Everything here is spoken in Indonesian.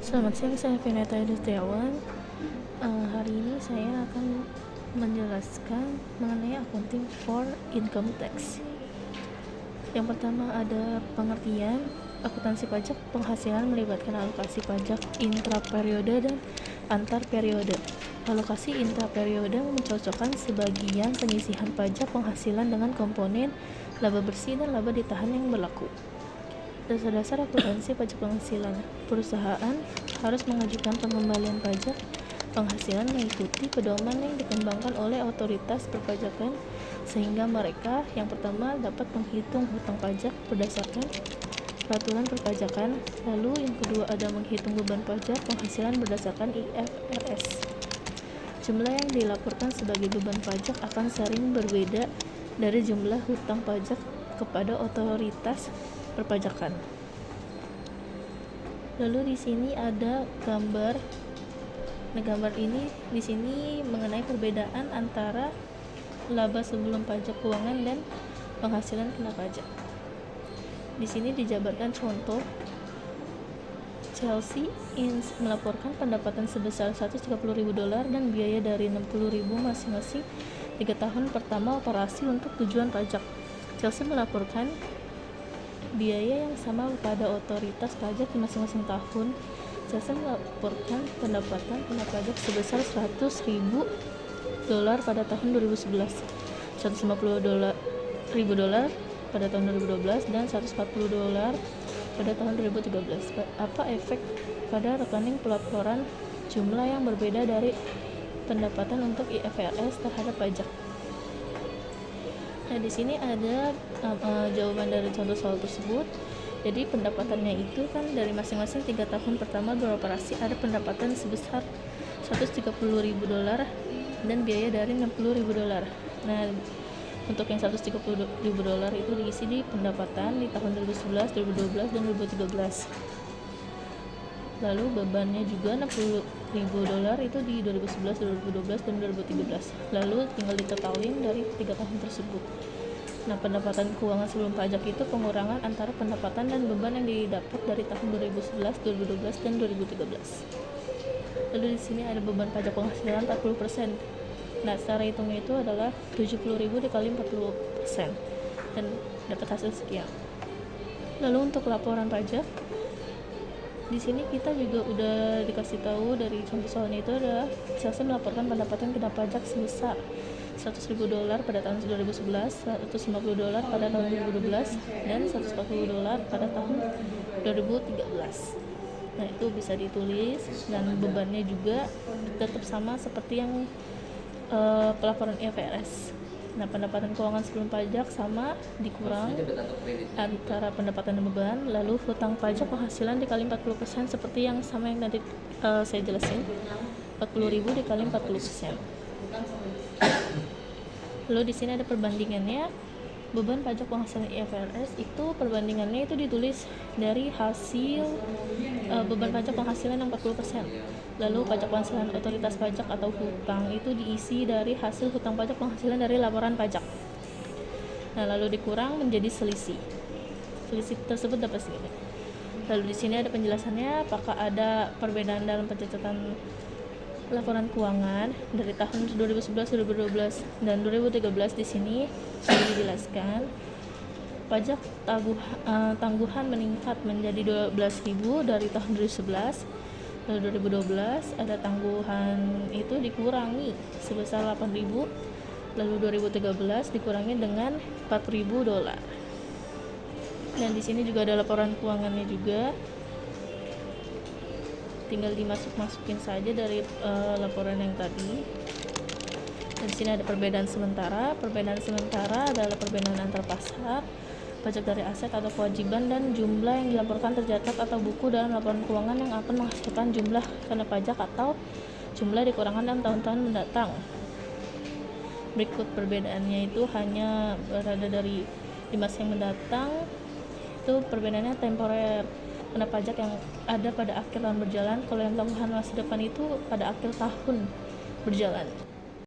Selamat siang, saya Vineta Yudistiawan. Hari ini saya akan menjelaskan mengenai accounting for income tax. Yang pertama ada pengertian. Akuntansi pajak penghasilan melibatkan alokasi pajak intraperiode dan antar periode. Alokasi intraperiode mencocokkan sebagian penyisihan pajak penghasilan dengan komponen laba bersih dan laba ditahan yang berlaku. Dasar-dasar akuntansi pajak penghasilan. Perusahaan harus mengajukan pengembalian pajak penghasilan mengikuti pedoman yang dikembangkan oleh otoritas perpajakan, sehingga mereka yang pertama dapat menghitung hutang pajak berdasarkan peraturan perpajakan, lalu yang kedua ada menghitung beban pajak penghasilan berdasarkan IFRS. Jumlah yang dilaporkan sebagai beban pajak akan sering berbeda dari jumlah hutang pajak kepada otoritas perpajakan. Lalu di sini ada gambar. Nah, gambar ini di sini mengenai perbedaan antara laba sebelum pajak keuangan dan penghasilan kena pajak. Di sini dijabarkan contoh Chelsea melaporkan pendapatan sebesar $130.000 dan biaya dari $60.000 masing-masing 3 tahun pertama operasi untuk tujuan pajak. Chelsea melaporkan biaya yang sama pada otoritas pajak di masing-masing tahun. Chelsea melaporkan pendapatan kena pajak sebesar $100.000 pada tahun 2011, $150.000 pada tahun 2012, dan $140 pada tahun 2013. Apa efek pada rekening pelaporan jumlah yang berbeda dari pendapatan untuk IFRS terhadap pajak? Nah, di sini ada jawaban dari contoh soal tersebut. Jadi pendapatannya itu kan dari masing-masing 3 tahun pertama beroperasi ada pendapatan sebesar $130.000 dan biaya dari $60.000. Nah, untuk yang $130.000 itu diisi di pendapatan di tahun 2011, 2012, dan 2013. Lalu bebannya juga $60.000 itu di 2011, 2012, dan 2013. Lalu tinggal ditotalin dari 3 tahun tersebut. Nah, pendapatan keuangan sebelum pajak itu pengurangan antara pendapatan dan beban yang didapat dari tahun 2011, 2012, dan 2013. Lalu di sini ada beban pajak penghasilan 40%. Nah, secara hitungnya itu adalah 70.000 dikali 40% dan dapat hasil sekian. Lalu untuk laporan pajak, di sini kita juga udah dikasih tahu dari contoh soalnya itu ada Chelsea melaporkan pendapatan kena pajak sebesar $100.000 pada tahun 2011, $150 pada tahun 2012, dan $140 pada tahun 2013. Nah, itu bisa ditulis, dan bebannya juga tetap sama seperti yang pelaporan IFRS. Nah, pendapatan keuangan sebelum pajak sama dikurang antara pendapatan dan beban, lalu hutang pajak penghasilan dikali 40% seperti yang sama yang tadi saya jelasin, 40.000 dikali 40%. Lalu di sini ada perbandingannya. Beban pajak penghasilan IFRS itu perbandingannya itu ditulis dari hasil beban pajak penghasilan yang 40%. Lalu pajak penghasilan otoritas pajak atau hutang itu diisi dari hasil hutang pajak penghasilan dari laporan pajak. Nah, lalu dikurang menjadi selisih. Selisih tersebut dapat segini. Lalu di sini ada penjelasannya apakah ada perbedaan dalam pencatatan laporan keuangan dari tahun 2011, 2012, dan 2013. Di sini sudah dijelaskan pajak tangguhan meningkat menjadi 12.000 dari tahun 2011. Lalu 2012 ada tangguhan itu dikurangi sebesar 8.000. Lalu 2013 dikurangi dengan $4.000. Dan di sini juga ada laporan keuangannya juga. Tinggal dimasukin saja dari laporan yang tadi. Dan di sini ada perbedaan sementara. Perbedaan sementara adalah perbedaan antar pasar, pajak dari aset atau kewajiban, dan jumlah yang dilaporkan tercatat atau buku dalam laporan keuangan yang akan menghasilkan jumlah kena pajak atau jumlah dikurangkan dalam tahun-tahun mendatang. Berikut perbedaannya itu hanya berada dari di masa yang mendatang. Itu perbedaannya temporer. Kena pajak yang ada pada akhir tahun berjalan, kalau yang tangguhan masa depan itu pada akhir tahun berjalan.